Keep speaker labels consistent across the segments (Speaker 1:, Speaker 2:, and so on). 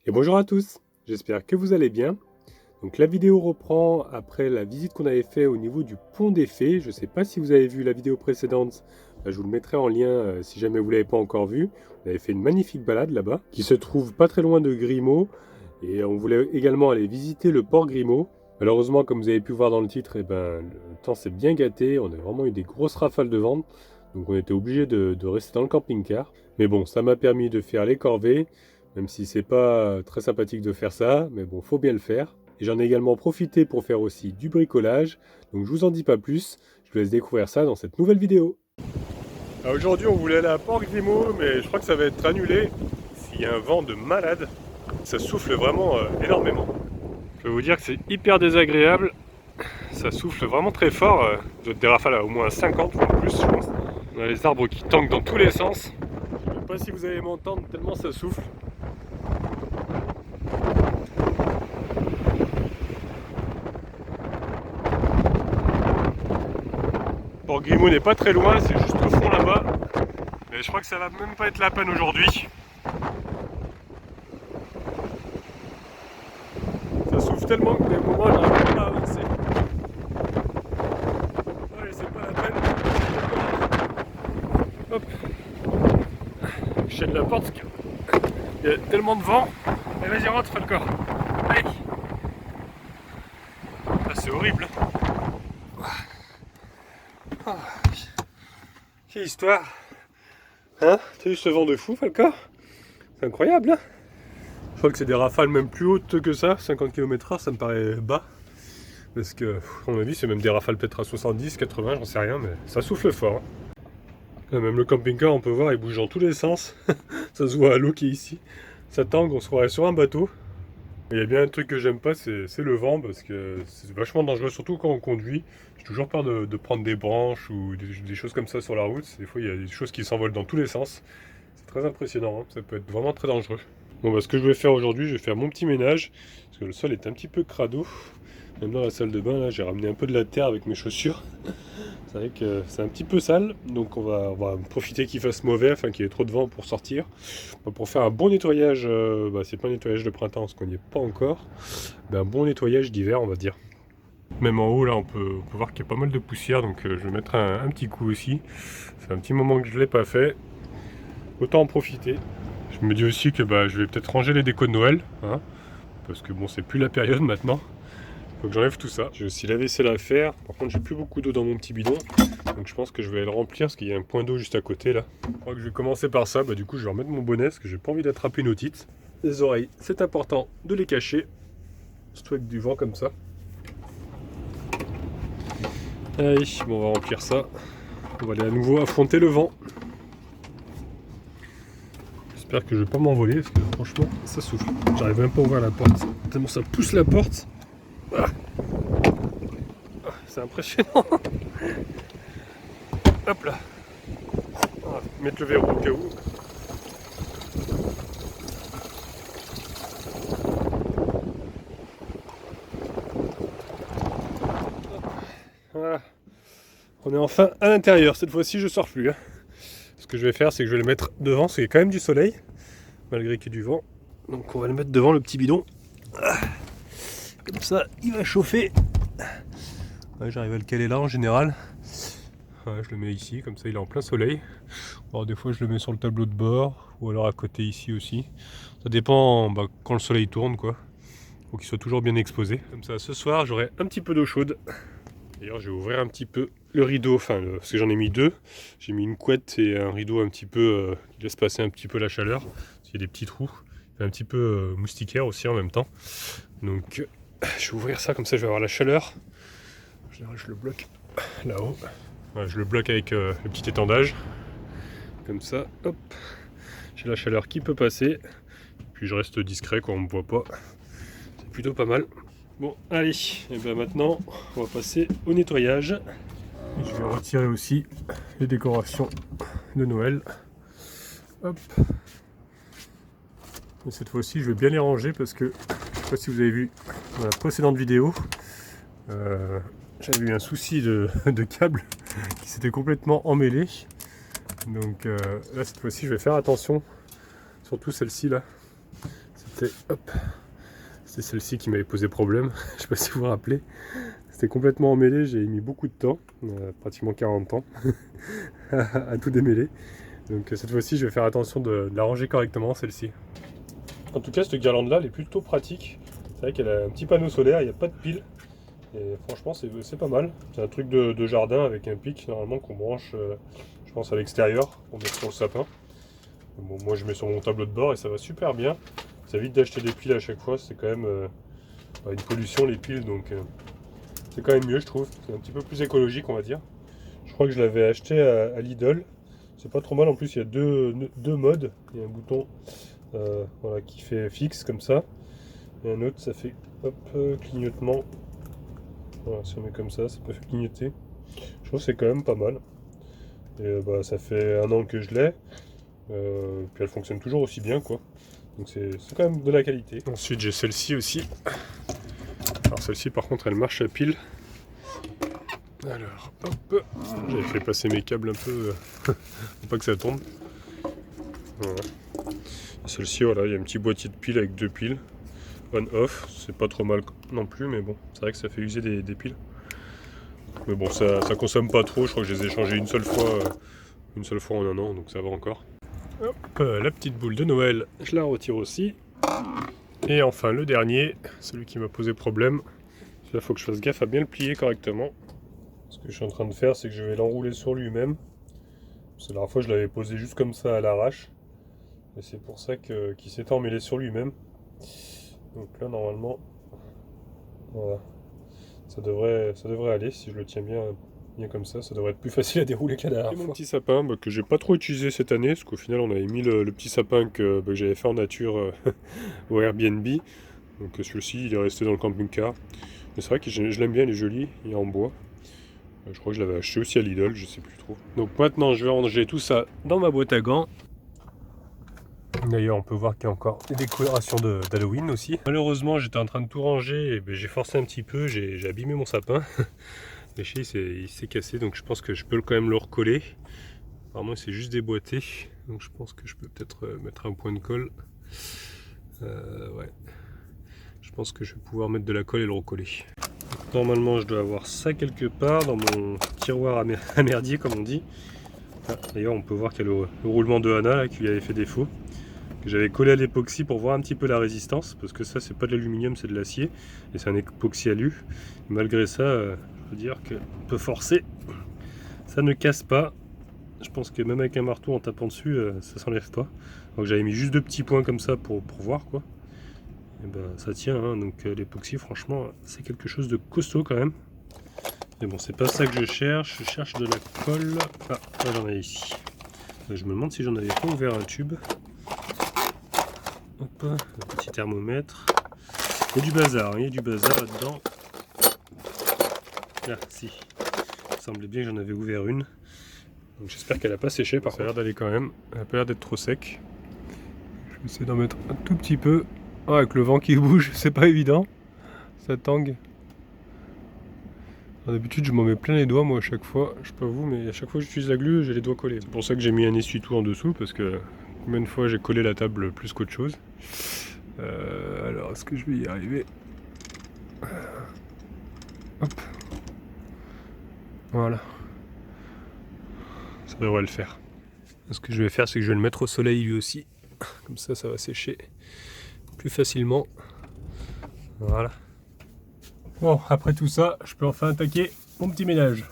Speaker 1: Et bonjour à tous, j'espère que vous allez bien. Donc la vidéo reprend après la visite qu'on avait fait au niveau du pont des Fées. Je ne sais pas si vous avez vu la vidéo précédente, je vous le mettrai en lien si jamais vous ne l'avez pas encore vu. On avait fait une magnifique balade là-bas, qui se trouve pas très loin de Grimaud. Et on voulait également aller visiter le port Grimaud. Malheureusement, comme vous avez pu voir dans le titre, le temps s'est bien gâté. On a vraiment eu des grosses rafales de vent. Donc on était obligé de rester dans le camping-car. Mais bon, ça m'a permis de faire les corvées. Même si c'est pas très sympathique de faire ça, mais bon, faut bien le faire. Et j'en ai également profité pour faire aussi du bricolage, donc je vous en dis pas plus, je vous laisse découvrir ça dans cette nouvelle vidéo. Aujourd'hui on voulait aller à Port-Grimaud, mais je crois que ça va être annulé. S'il y a un vent de malade, ça souffle vraiment énormément. Je peux vous dire que c'est hyper désagréable, ça souffle vraiment très fort, des rafales à au moins 50 voire plus je pense. On a les arbres qui tankent dans tous les sens. Je ne sais pas si vous allez m'entendre tellement ça souffle. Port Grimaud n'est pas très loin, c'est juste au fond là-bas. Mais je crois que ça va même pas être la peine aujourd'hui. Ça souffle tellement que des moments j'arrive même pas à avancer. Allez, c'est pas la peine. Hop. Je chaîne la porte parce qu'il y a tellement de vent. Allez, vas-y, rentre, fais le corps. Allez. Ah, c'est horrible. Ah, quelle histoire. Hein? T'as vu ce vent de fou, Falca? C'est incroyable, hein? Je crois que c'est des rafales même plus hautes que ça, 50 km/h, ça me paraît bas. Parce que, à mon avis, c'est même des rafales peut-être à 70, 80, j'en sais rien, mais ça souffle fort. Hein. Là, même le camping-car, on peut voir, il bouge dans tous les sens. Ça se voit à l'eau qui est ici. Ça tangue, on se croirait sur un bateau. Il y a bien un truc que j'aime pas, c'est le vent, parce que c'est vachement dangereux, surtout quand on conduit. J'ai toujours peur de prendre des branches ou des choses comme ça sur la route. Des fois, il y a des choses qui s'envolent dans tous les sens. C'est très impressionnant, hein. Ça peut être vraiment très dangereux. Bon, ce que je vais faire aujourd'hui, je vais faire mon petit ménage, parce que le sol est un petit peu crado. Même dans la salle de bain, là, j'ai ramené un peu de la terre avec mes chaussures. C'est vrai que c'est un petit peu sale, donc on va profiter qu'il fasse mauvais, enfin qu'il y ait trop de vent pour sortir. Pour faire un bon nettoyage, c'est pas un nettoyage de printemps, parce qu'on n'y est pas encore. Un bon nettoyage d'hiver, on va dire. Même en haut, là, on peut voir qu'il y a pas mal de poussière, donc je vais mettre un petit coup aussi. C'est un petit moment que je ne l'ai pas fait. Autant en profiter. Je me dis aussi que je vais peut-être ranger les décos de Noël, hein, parce que bon, c'est plus la période maintenant. Faut que j'enlève tout ça. J'ai aussi la vaisselle à faire. Par contre, j'ai plus beaucoup d'eau dans mon petit bidon. Donc je pense que je vais le remplir parce qu'il y a un point d'eau juste à côté là. Je crois que je vais commencer par ça. Du coup, je vais remettre mon bonnet parce que j'ai pas envie d'attraper une otite. Les oreilles, c'est important de les cacher. Surtout avec du vent comme ça. Allez, bon, on va remplir ça. On va aller à nouveau affronter le vent. J'espère que je vais pas m'envoler parce que franchement, ça souffle. J'arrive même pas à ouvrir la porte. Tellement ça pousse la porte. Ah. C'est impressionnant. Hop là. On va mettre le verrou au cas où. Voilà. On est enfin à l'intérieur. Cette fois-ci, je sors plus. Hein. Ce que je vais faire, c'est que je vais le mettre devant, parce qu'il y a quand même du soleil, malgré qu'il y ait du vent. Donc on va le mettre devant le petit bidon. Comme ça, il va chauffer. Ouais, j'arrive à le caler là en général. Ouais, je le mets ici, comme ça il est en plein soleil. Alors des fois je le mets sur le tableau de bord, ou alors à côté ici aussi. Ça dépend quand le soleil tourne quoi. Faut qu'il soit toujours bien exposé. Comme ça ce soir j'aurai un petit peu d'eau chaude. D'ailleurs je vais ouvrir un petit peu le rideau, parce que j'en ai mis deux. J'ai mis une couette et un rideau un petit peu qui laisse passer un petit peu la chaleur. Il y a des petits trous. Il fait un petit peu moustiquaire aussi en même temps. Donc je vais ouvrir ça, comme ça je vais avoir la chaleur. En général je le bloque là-haut. Ouais, je le bloque avec le petit étendage. Comme ça, hop, j'ai la chaleur qui peut passer. Puis je reste discret quand on me voit pas. C'est plutôt pas mal. Bon, allez, et maintenant on va passer au nettoyage. Et je vais retirer aussi les décorations de Noël. Hop. Et cette fois-ci, je vais bien les ranger parce que je ne sais pas si vous avez vu dans la précédente vidéo, j'avais eu un souci de câble qui s'était complètement emmêlé. Donc là, cette fois-ci, je vais faire attention, surtout celle-ci là. c'était celle-ci qui m'avait posé problème. Je sais pas si vous vous rappelez. C'était complètement emmêlé, j'ai mis beaucoup de temps, pratiquement 40 ans, à tout démêler. Donc cette fois-ci, je vais faire attention de la ranger correctement, celle-ci. En tout cas, cette guirlande-là, elle est plutôt pratique. C'est vrai qu'elle a un petit panneau solaire, il n'y a pas de pile. Et franchement, c'est pas mal. C'est un truc de jardin avec un pic, normalement, qu'on branche, je pense, à l'extérieur, pour mettre sur le sapin. Bon, moi, je mets sur mon tableau de bord et ça va super bien. Ça évite d'acheter des piles à chaque fois, c'est quand même une pollution, les piles, donc c'est quand même mieux, je trouve. C'est un petit peu plus écologique, on va dire. Je crois que je l'avais acheté à Lidl. C'est pas trop mal, en plus, il y a deux modes. Il y a un bouton voilà, qui fait fixe, comme ça. Et un autre, ça fait hop, clignotement. Voilà, si on met comme ça peut faire clignoter. Je trouve que c'est quand même pas mal. Et ça fait 1 an que je l'ai. Puis elle fonctionne toujours aussi bien, quoi. Donc c'est quand même de la qualité. Ensuite j'ai celle-ci aussi. Alors celle-ci par contre elle marche à pile. Alors hop, j'avais fait passer mes câbles un peu pour pas que ça tombe. Voilà. Celle-ci voilà, il y a un petit boîtier de piles avec 2 piles. On-off, c'est pas trop mal non plus, mais bon, c'est vrai que ça fait user des piles. Mais bon, ça consomme pas trop, je crois que je les ai changées une seule fois en 1 an, donc ça va encore. Hop, la petite boule de Noël, je la retire aussi. Et enfin le dernier, celui qui m'a posé problème. Là, il faut que je fasse gaffe à bien le plier correctement. Ce que je suis en train de faire, c'est que je vais l'enrouler sur lui-même. Parce que la dernière fois, je l'avais posé juste comme ça à l'arrache. Et c'est pour ça qu'il s'est emmêlé sur lui-même. Donc là, normalement, voilà. Ça devrait aller si je le tiens bien comme ça devrait être plus facile à dérouler que la dernière fois. Mon petit sapin que j'ai pas trop utilisé cette année, parce qu'au final on avait mis le petit sapin que j'avais fait en nature au Airbnb. Donc celui-ci il est resté dans le camping-car. Mais c'est vrai que je l'aime bien, il est joli, il est en bois. Je crois que je l'avais acheté aussi à Lidl, je sais plus trop. Donc maintenant je vais ranger tout ça dans ma boîte à gants. D'ailleurs on peut voir qu'il y a encore des décorations d'Halloween aussi. Malheureusement j'étais en train de tout ranger et j'ai forcé un petit peu, j'ai abîmé mon sapin. Le il s'est cassé, donc je pense que je peux quand même le recoller. Apparemment c'est juste déboîté, donc je pense que je peux peut-être mettre un point de colle. Ouais. Je pense que je vais pouvoir mettre de la colle et le recoller. Donc, normalement je dois avoir ça quelque part dans mon tiroir à merdier comme on dit. Ah, d'ailleurs on peut voir qu'il y a le roulement de Hana là, qui lui avait fait défaut. Que j'avais collé à l'époxy pour voir un petit peu la résistance, parce que ça c'est pas de l'aluminium, c'est de l'acier, et c'est un époxy alu. Et malgré ça, je veux dire qu'on peut forcer, ça ne casse pas. Je pense que même avec un marteau en tapant dessus, ça s'enlève pas. Donc j'avais mis juste 2 petits points comme ça pour voir quoi. Et ça tient, hein. Donc l'époxy franchement c'est quelque chose de costaud quand même. Mais bon c'est pas ça que je cherche de la colle. Ah là j'en ai ici. Je me demande si j'en avais pas ouvert un tube. Hop, un petit thermomètre. Il y a du bazar là-dedans. Ah si, il semblait bien que j'en avais ouvert une. Donc j'espère qu'elle n'a pas séché, par contre. Ça a l'air d'aller quand même, elle n'a pas l'air d'être trop sec. Je vais essayer d'en mettre un tout petit peu. Ah, avec le vent qui bouge, c'est pas évident. Ça tangue. D'habitude je m'en mets plein les doigts moi à chaque fois, je sais pas vous, mais à chaque fois que j'utilise la glu, j'ai les doigts collés. C'est pour ça que j'ai mis un essuie-tout en dessous, parce que combien de fois j'ai collé la table plus qu'autre chose. Alors est-ce que je vais y arriver? Hop. Voilà. Ça devrait le faire. Ce que je vais faire, c'est que je vais le mettre au soleil lui aussi. Comme ça, ça va sécher plus facilement. Voilà. Bon, après tout ça, je peux enfin attaquer mon petit ménage.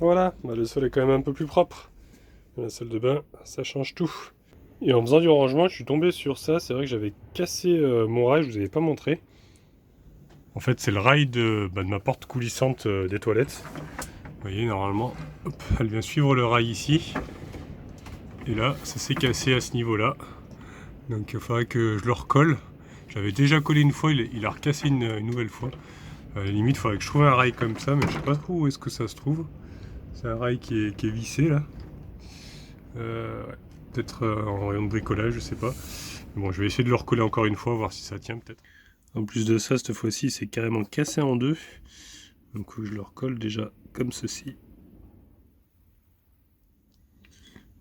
Speaker 1: Voilà, le sol est quand même un peu plus propre. La salle de bain, ça change tout. Et en faisant du rangement, je suis tombé sur ça. C'est vrai que j'avais cassé mon rail, je vous avais pas montré. En fait, c'est le rail de ma porte coulissante des toilettes. Vous voyez, normalement, hop, elle vient suivre le rail ici. Et là, ça s'est cassé à ce niveau-là. Donc il faudrait que je le recolle. J'avais déjà collé une fois, il a recassé une nouvelle fois. À la limite, il faudrait que je trouve un rail comme ça, mais je sais pas trop où est-ce que ça se trouve. C'est un rail qui est vissé là. Ouais. Peut-être en rayon de bricolage, je sais pas. Mais bon, je vais essayer de le recoller encore une fois, voir si ça tient peut-être. En plus de ça, cette fois-ci, c'est carrément cassé en deux. Donc je le recolle déjà comme ceci.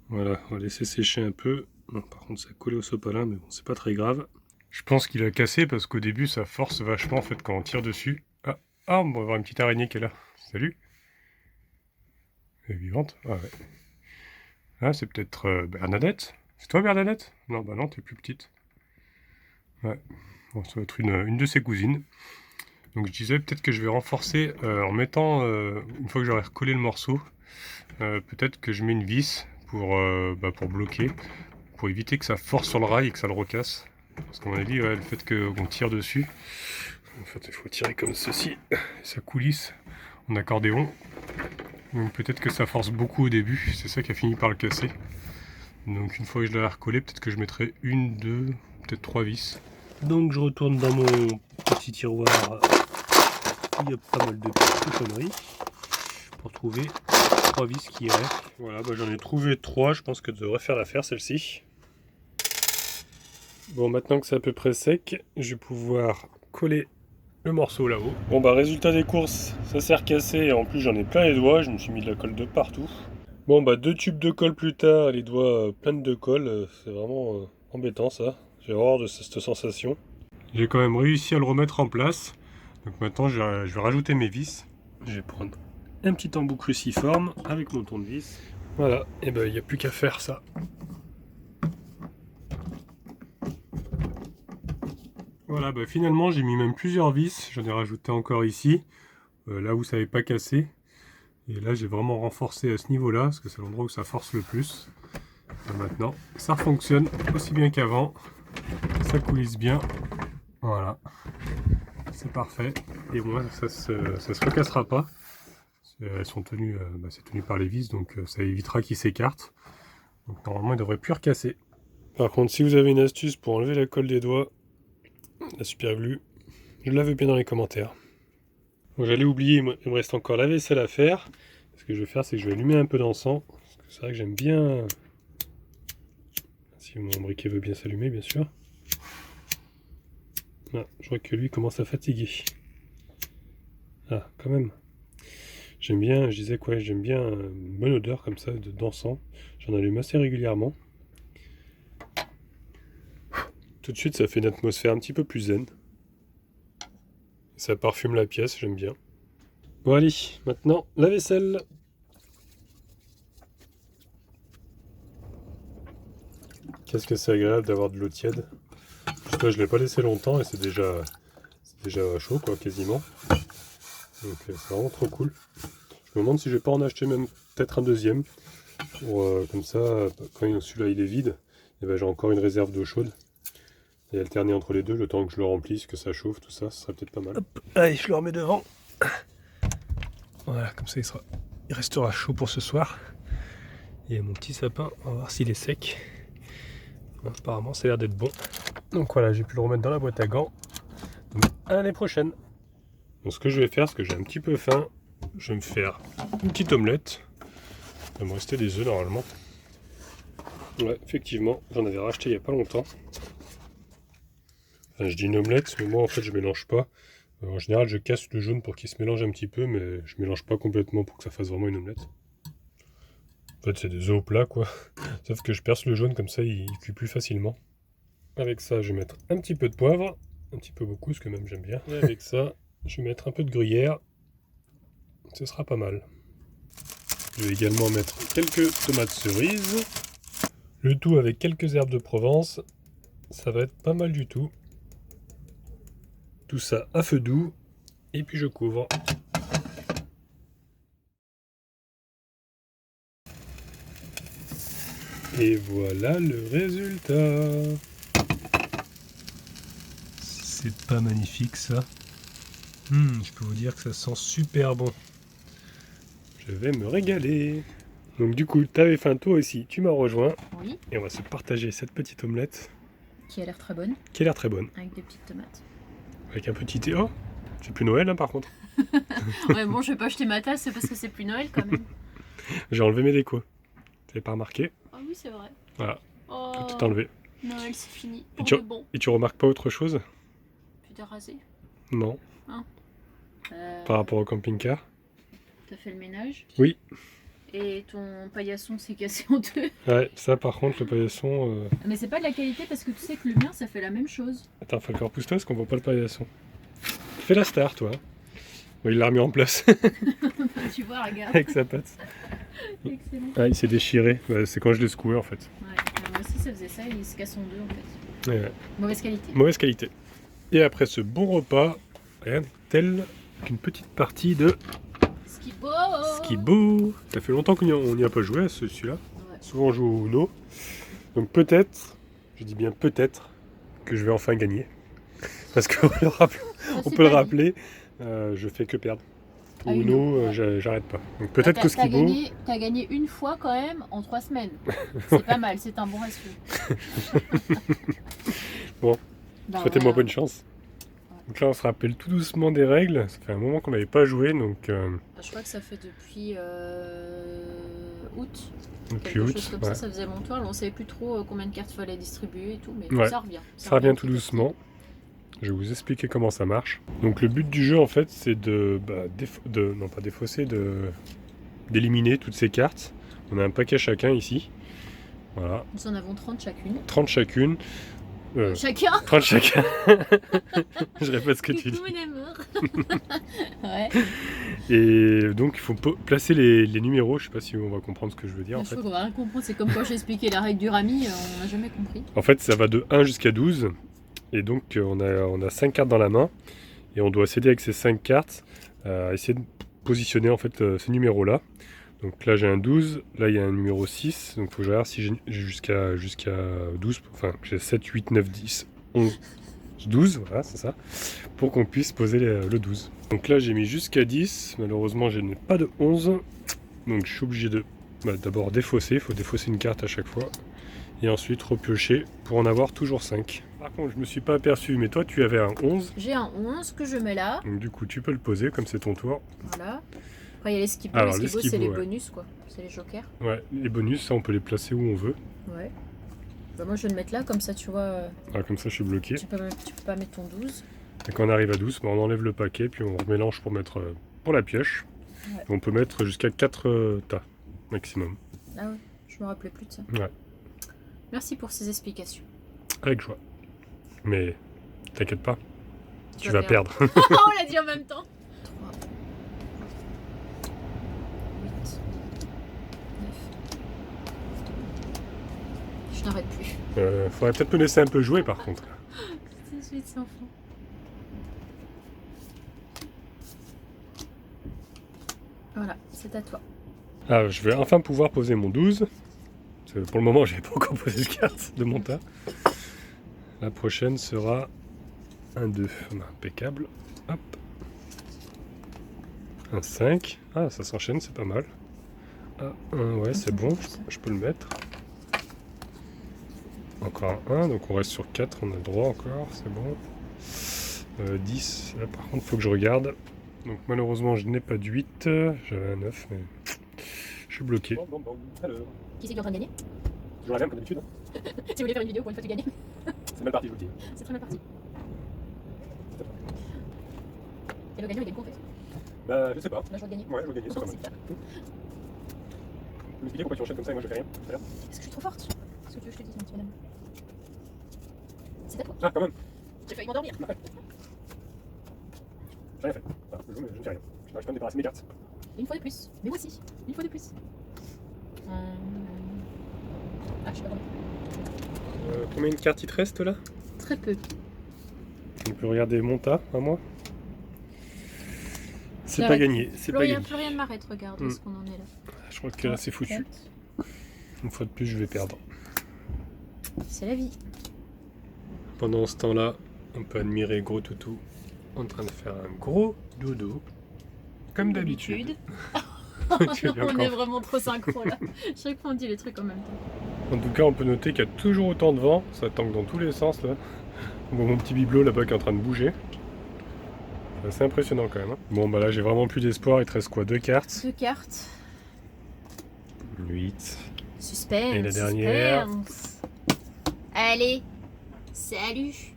Speaker 1: Voilà, on va laisser sécher un peu. Bon, par contre, ça a collé au sopalin, mais bon, c'est pas très grave. Je pense qu'il a cassé parce qu'au début, ça force vachement en fait quand on tire dessus. Ah, on va voir une petite araignée qui est là. Salut. Elle est vivante. Ah ouais. Ah, c'est peut-être Bernadette. C'est toi, Bernadette? Non, bah non, t'es plus petite. Ouais. Bon, ça va être une de ses cousines. Donc je disais peut-être que je vais renforcer en mettant, une fois que j'aurai recollé le morceau, peut-être que je mets une vis pour bloquer, pour éviter que ça force sur le rail et que ça le recasse. Parce qu'à mon avis, ouais, le fait qu'on tire dessus, en fait il faut tirer comme ceci, et ça coulisse en accordéon. Donc peut-être que ça force beaucoup au début, c'est ça qui a fini par le casser. Donc une fois que je l'aurai recollé, peut-être que je mettrai une, deux, peut-être trois vis. Donc je retourne dans mon petit tiroir, il y a pas mal de petites cochonneries pour trouver trois vis qui iraient. Voilà, bah j'en ai trouvé trois, je pense que ça devrait faire l'affaire celle-ci. Bon, maintenant que c'est à peu près sec, je vais pouvoir coller le morceau là-haut. Bon bah résultat des courses, ça s'est recassé et en plus j'en ai plein les doigts, je me suis mis de la colle de partout. Bon bah 2 tubes de colle plus tard, les doigts pleins de colle, c'est vraiment embêtant ça. J'ai horreur de cette sensation. J'ai quand même réussi à le remettre en place. Donc maintenant je vais rajouter mes vis. Je vais prendre un petit embout cruciforme avec mon tournevis. Voilà, et ben il n'y a plus qu'à faire ça. Voilà, bah finalement j'ai mis même plusieurs vis, j'en ai rajouté encore ici, là où ça n'avait pas cassé. Et là j'ai vraiment renforcé à ce niveau-là, parce que c'est l'endroit où ça force le plus. Et maintenant, ça fonctionne aussi bien qu'avant, ça coulisse bien. Voilà, c'est parfait. Et moi ça se recassera pas. Elles sont tenues, c'est tenu par les vis, donc ça évitera qu'ils s'écartent. Donc normalement il devrait plus recasser. Par contre, si vous avez une astuce pour enlever la colle des doigts, la super glue, je la veux bien dans les commentaires. Bon, j'allais oublier, il me reste encore la vaisselle à faire. Ce que je vais faire, c'est que je vais allumer un peu d'encens. Parce que c'est vrai que j'aime bien... Si mon briquet veut bien s'allumer, bien sûr. Ah, je vois que lui commence à fatiguer. Ah, quand même. J'aime bien, je disais quoi, j'aime bien une bonne odeur comme ça d'encens. J'en allume assez régulièrement. Tout de suite, ça fait une atmosphère un petit peu plus zen. Ça parfume la pièce, j'aime bien. Bon allez, maintenant la vaisselle. Qu'est-ce que c'est agréable d'avoir de l'eau tiède. Je ne l'ai pas laissé longtemps et c'est déjà chaud quoi, quasiment. Donc c'est vraiment trop cool. Je me demande si je vais pas en acheter même peut-être un deuxième. Pour, comme ça, quand celui-là il est vide, et ben, j'ai encore une réserve d'eau chaude. Et alterner entre les deux, le temps que je le remplisse, que ça chauffe, tout ça, ce serait peut-être pas mal. Hop, allez, je le remets devant. Voilà, comme ça il restera chaud pour ce soir. Et mon petit sapin, on va voir s'il est sec. Apparemment, ça a l'air d'être bon. Donc voilà, j'ai pu le remettre dans la boîte à gants. Donc, à l'année prochaine. Donc ce que je vais faire, parce que j'ai un petit peu faim, je vais me faire une petite omelette. Il va me rester des œufs normalement. Ouais, effectivement, j'en avais racheté il n'y a pas longtemps. Enfin, je dis une omelette, mais moi en fait je mélange pas. En général, je casse le jaune pour qu'il se mélange un petit peu, mais je mélange pas complètement pour que ça fasse vraiment une omelette. En fait, c'est des œufs au plat quoi. Sauf que je perce le jaune comme ça, il cuit plus facilement. Avec ça, je vais mettre un petit peu de poivre, un petit peu beaucoup, parce que même j'aime bien. Et avec ça, je vais mettre un peu de gruyère. Ce sera pas mal. Je vais également mettre quelques tomates cerises. Le tout avec quelques herbes de Provence. Ça va être pas mal du tout. Tout ça à feu doux. Et puis je couvre. Et voilà le résultat. C'est pas magnifique ça. Je peux vous dire que ça sent super bon. Je vais me régaler. Donc du coup, t'avais faim toi aussi, tu m'as rejoint.
Speaker 2: Oui.
Speaker 1: Et on va se partager cette petite omelette.
Speaker 2: qui a l'air très bonne,
Speaker 1: qui a l'air très bonne.
Speaker 2: avec des petites tomates.
Speaker 1: Avec un petit thé. Oh, c'est plus Noël hein, par contre.
Speaker 2: Ouais, bon, je vais pas acheter ma tasse, c'est parce que c'est plus Noël quand même.
Speaker 1: J'ai enlevé mes décos. T'avais pas remarqué?
Speaker 2: Ah oui, c'est vrai.
Speaker 1: Voilà,
Speaker 2: Oh,
Speaker 1: tout enlevé.
Speaker 2: Noël, c'est fini.
Speaker 1: Et
Speaker 2: Pour
Speaker 1: tu,
Speaker 2: de bon.
Speaker 1: et tu remarques pas autre chose?
Speaker 2: Tu t'es rasé
Speaker 1: Non, par rapport au camping-car?
Speaker 2: T'as fait le ménage?
Speaker 1: Oui.
Speaker 2: Et ton paillasson s'est cassé en deux.
Speaker 1: Ouais, ça par contre, le paillasson...
Speaker 2: Mais c'est pas de la qualité parce que tu sais que le mien, ça fait la même chose.
Speaker 1: Attends, Falcor, pousse-toi parce qu'on voit pas le paillasson. Fais la star, toi. Bon, il l'a remis en place
Speaker 2: Tu vois, regarde.
Speaker 1: avec sa patte.
Speaker 2: Excellent.
Speaker 1: Ah, il s'est déchiré. Bah, c'est quand je l'ai secoué en fait.
Speaker 2: Ouais, moi aussi ça faisait ça, il se casse en deux en fait.
Speaker 1: Ouais, ouais.
Speaker 2: Mauvaise qualité.
Speaker 1: Mauvaise qualité. Et après ce bon repas, rien de tel qu'une petite partie de
Speaker 2: Skibo.
Speaker 1: Skibo. Ça fait longtemps qu'on n'y a pas joué à celui-là.
Speaker 2: Ouais.
Speaker 1: Souvent on joue au Uno. Donc peut-être, je dis bien peut-être, que je vais enfin gagner. Parce qu'on peut le rappeler, je fais que perdre. Au
Speaker 2: Ah,
Speaker 1: Uno, j'arrête pas. Donc peut-être que Skibo...
Speaker 2: T'as gagné une fois quand même en 3 semaines. C'est pas mal, c'est un bon ratio.
Speaker 1: Bon,
Speaker 2: Bah,
Speaker 1: souhaitez-moi
Speaker 2: voilà.
Speaker 1: bonne chance. Donc là on se rappelle tout doucement des règles. Ça fait un moment qu'on n'avait pas joué, donc
Speaker 2: Je crois que ça fait depuis août.
Speaker 1: depuis
Speaker 2: Quelque
Speaker 1: août.
Speaker 2: chose comme
Speaker 1: Ouais.
Speaker 2: ça faisait longtemps. Alors, on savait plus trop combien de cartes fallait distribuer et tout, mais
Speaker 1: Ouais.
Speaker 2: ça revient.
Speaker 1: Ça revient tout
Speaker 2: petit à
Speaker 1: doucement. Je vais vous expliquer comment ça marche. Donc le but du jeu en fait c'est non pas défausser, d'éliminer toutes ces cartes. On a un paquet chacun ici. Voilà,
Speaker 2: petit. Nous en avons 30 chacune.
Speaker 1: 30 chacune.
Speaker 2: Chacun
Speaker 1: 30 chacun. Je répète ce que tu dis.
Speaker 2: Coucou mon amour. Ouais.
Speaker 1: Et donc il faut placer les numéros. Je sais pas si on va comprendre ce que je veux dire en
Speaker 2: Je
Speaker 1: fait.
Speaker 2: crois qu'on va rien comprendre. C'est comme quand j'ai expliqué la règle du rami, on n'a jamais compris.
Speaker 1: En fait ça va de 1 jusqu'à 12. Et donc on a 5 cartes dans la main. Et on doit s'aider avec ces 5 cartes à essayer de positionner en fait ce numéro-là. Donc là j'ai un 12, là il y a un numéro 6, donc il faut que je regarde si j'ai jusqu'à 12, enfin j'ai 7, 8, 9, 10, 11, 12, voilà c'est ça, pour qu'on puisse poser le 12. Donc là j'ai mis jusqu'à 10, malheureusement je n'ai pas de 11, donc je suis obligé de d'abord défausser, il faut défausser une carte à chaque fois, et ensuite repiocher pour en avoir toujours 5. Par contre je me suis pas aperçu, mais toi tu avais un 11,
Speaker 2: J'ai un 11 que je mets là.
Speaker 1: donc du coup tu peux le poser comme c'est ton tour.
Speaker 2: Voilà. Après, il y a les skibos.
Speaker 1: Alors,
Speaker 2: Les
Speaker 1: les
Speaker 2: skibos, c'est
Speaker 1: skibos,
Speaker 2: les
Speaker 1: ouais.
Speaker 2: bonus, quoi. C'est les jokers.
Speaker 1: Ouais, les bonus ça on peut les placer où on veut.
Speaker 2: Ouais. Bah, moi, je vais le mettre là, comme ça, tu vois.
Speaker 1: Ah, comme ça je suis bloqué.
Speaker 2: Tu peux pas mettre ton 12.
Speaker 1: Et quand on arrive à 12, on enlève le paquet, puis on remélange pour mettre pour la pioche.
Speaker 2: Ouais.
Speaker 1: On peut mettre jusqu'à 4 tas maximum.
Speaker 2: Ah ouais, je me rappelais plus de ça.
Speaker 1: Ouais,
Speaker 2: Merci pour ces explications.
Speaker 1: avec joie. Mais t'inquiète pas, tu
Speaker 2: vas
Speaker 1: vas perdre.
Speaker 2: On l'a dit en même temps. 3, 8, 9. Je n'arrête plus.
Speaker 1: Faudrait peut-être me laisser un peu jouer par contre.
Speaker 2: C'est suite sans fond. Voilà, c'est à toi.
Speaker 1: Ah, je vais enfin pouvoir poser mon 12. Parce que pour le moment, j'ai pas encore posé de carte de mon tas. La prochaine sera un 2. Impeccable. Hop. Un 5. Ah, ça s'enchaîne, c'est pas mal. Ah, un, ouais, c'est bon, je peux le mettre. Encore un 1, donc on reste sur 4, on a le droit encore, c'est bon. 10, là par contre, faut que je regarde. Donc malheureusement, je n'ai pas de 8. J'avais un 9, mais je suis bloqué. Bon, alors.
Speaker 2: Qui c'est qui est en train de gagner?
Speaker 1: Je reviens comme d'habitude.
Speaker 2: Si vous voulez faire une vidéo pour une fois tu gagnes.
Speaker 1: C'est mal parti, je vous le dis.
Speaker 2: C'est très mal parti. Et le gagnant il gagne quoi en fait?
Speaker 1: Bah, je sais pas.
Speaker 2: Là je dois gagner.
Speaker 1: Ouais, je veux gagner, c'est pas mal.
Speaker 2: Super.
Speaker 1: Vous m'expliquez pourquoi tu enchaînes comme ça et moi je fais rien?
Speaker 2: Est-ce que je suis trop forte? Qu'est-ce que tu veux que je te dise, mon petit madame? C'est à toi.
Speaker 1: Ah, quand même.
Speaker 2: J'ai failli m'endormir.
Speaker 1: J'ai rien fait. Enfin, je ne fais rien. Je n'arrive pas à me débarrasser de mes cartes.
Speaker 2: Une fois de plus. Mais moi aussi. Une fois de plus. Ah, je sais pas comment.
Speaker 1: Combien de cartes il te reste là?
Speaker 2: Très peu.
Speaker 1: On peut regarder mon tas à moi. C'est pas
Speaker 2: J'arrête.
Speaker 1: gagné, c'est pas gagné.
Speaker 2: Plus rien ne m'arrête, regarde où est-ce qu'on en est là.
Speaker 1: Je crois que là c'est foutu. Une fois de plus, je vais perdre.
Speaker 2: C'est la vie.
Speaker 1: Pendant ce temps-là, on peut admirer Gros Toutou en train de faire un gros dodo. Comme d'habitude.
Speaker 2: Oh non,
Speaker 1: Tu l'as
Speaker 2: on est
Speaker 1: encore.
Speaker 2: vraiment trop synchro là. Chaque fois on dit les trucs en même temps.
Speaker 1: En tout cas, on peut noter qu'il y a toujours autant de vent, ça tangue dans tous les sens là. On voit mon petit bibelot là-bas qui est en train de bouger. C'est assez impressionnant quand même. Hein. Bon bah là j'ai vraiment plus d'espoir, il te reste quoi, 2 cartes?
Speaker 2: 2 cartes.
Speaker 1: 8.
Speaker 2: Suspense.
Speaker 1: Et la dernière.
Speaker 2: Suspense. Allez, salut.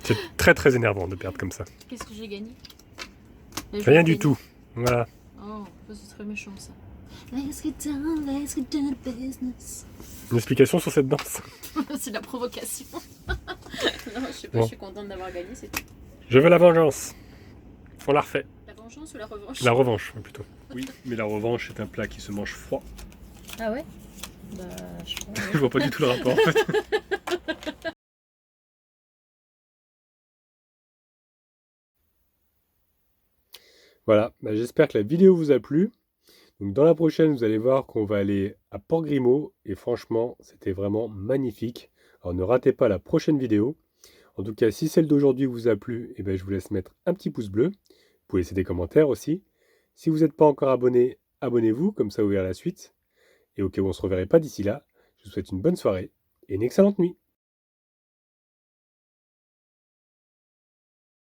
Speaker 1: C'est très très énervant de perdre comme ça.
Speaker 2: Qu'est-ce que j'ai gagné?
Speaker 1: Rien du tout. Voilà.
Speaker 2: Oh, ça c'est très méchant ça. Let's get down to business.
Speaker 1: Une explication sur cette danse?
Speaker 2: C'est de la provocation. Non, je sais pas,
Speaker 1: Bon.
Speaker 2: je suis contente d'avoir gagné, c'est tout.
Speaker 1: Je veux la vengeance. On la refait.
Speaker 2: La vengeance ou la revanche?
Speaker 1: La revanche, plutôt. Oui, mais la revanche est un plat qui se mange froid.
Speaker 2: Ah ouais? Bah, je sais pas.
Speaker 1: Je vois pas du tout le rapport en fait. Voilà, bah, j'espère que la vidéo vous a plu. Donc dans la prochaine, vous allez voir qu'on va aller à Port-Grimaud. Et franchement, c'était vraiment magnifique. Alors ne ratez pas la prochaine vidéo. En tout cas, si celle d'aujourd'hui vous a plu, eh ben, je vous laisse mettre un petit pouce bleu. Vous pouvez laisser des commentaires aussi. Si vous n'êtes pas encore abonné, abonnez-vous, comme ça vous verrez la suite. Et au cas où on ne se reverrait pas d'ici là, je vous souhaite une bonne soirée et une excellente nuit.